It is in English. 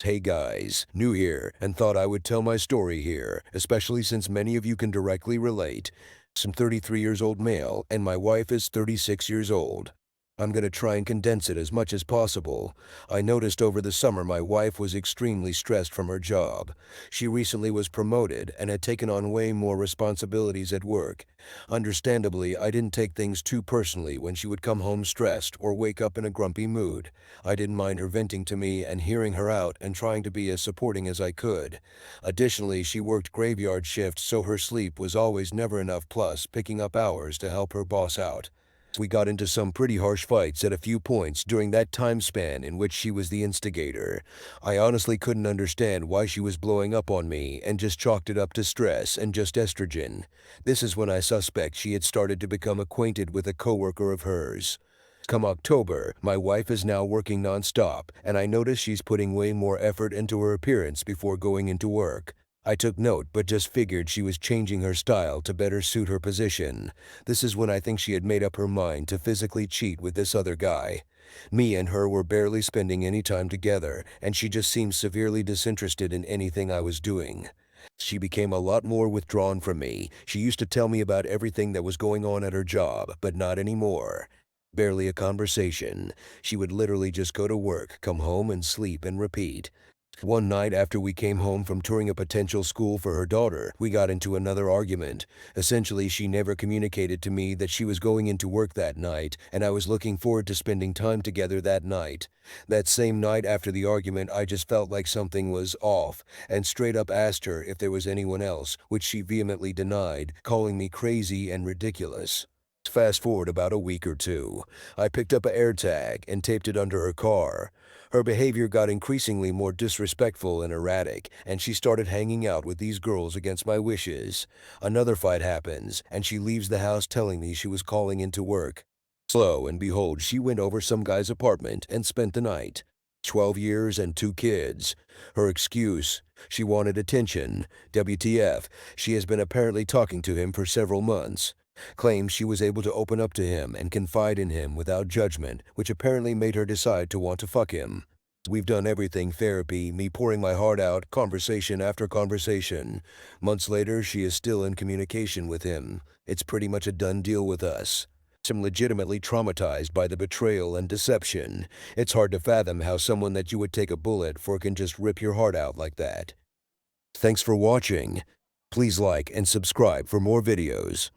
Hey guys, new here and thought I would tell my story here, especially since many of you can directly relate. I'm 33 years old male and my wife is 36 years old. I'm gonna try and condense it as much as possible. I noticed over the summer my wife was extremely stressed from her job. She recently was promoted and had taken on way more responsibilities at work. Understandably, I didn't take things too personally when she would come home stressed or wake up in a grumpy mood. I didn't mind her venting to me and hearing her out and trying to be as supporting as I could. Additionally, she worked graveyard shifts, so her sleep was always never enough, plus picking up hours to help her boss out. We got into some pretty harsh fights at a few points during that time span in which she was the instigator. I honestly couldn't understand why she was blowing up on me and just chalked it up to stress and just estrogen. This is when I suspect she had started to become acquainted with a coworker of hers. Come October, my wife is now working nonstop, and I notice she's putting way more effort into her appearance before going into work. I took note but just figured she was changing her style to better suit her position. This is when I think she had made up her mind to physically cheat with this other guy. Me and her were barely spending any time together, and she just seemed severely disinterested in anything I was doing. She became a lot more withdrawn from me. She used to tell me about everything that was going on at her job, but not anymore. Barely a conversation. She would literally just go to work, come home and sleep and repeat. One night after we came home from touring a potential school for her daughter, we got into another argument. Essentially, she never communicated to me that she was going into work that night, and I was looking forward to spending time together that night. That same night after the argument, I just felt like something was off, and straight up asked her if there was anyone else, which she vehemently denied, calling me crazy and ridiculous. Fast forward about a week or two. I picked up a AirTag and taped it under her car. Her behavior got increasingly more disrespectful and erratic, and she started hanging out with these girls against my wishes. Another fight happens, and she leaves the house telling me she was calling into work. Lo and behold, she went over some guy's apartment and spent the night. 12 years and 2 kids. Her excuse: she wanted attention. WTF, she has been apparently talking to him for several months. Claims she was able to open up to him and confide in him without judgment, which apparently made her decide to want to fuck him. We've done everything: therapy, me pouring my heart out, conversation after conversation. Months later, she is still in communication with him. It's pretty much a done deal with us. I'm legitimately traumatized by the betrayal and deception. It's hard to fathom how someone that you would take a bullet for can just rip your heart out like that. Thanks for watching. Please like and subscribe for more videos.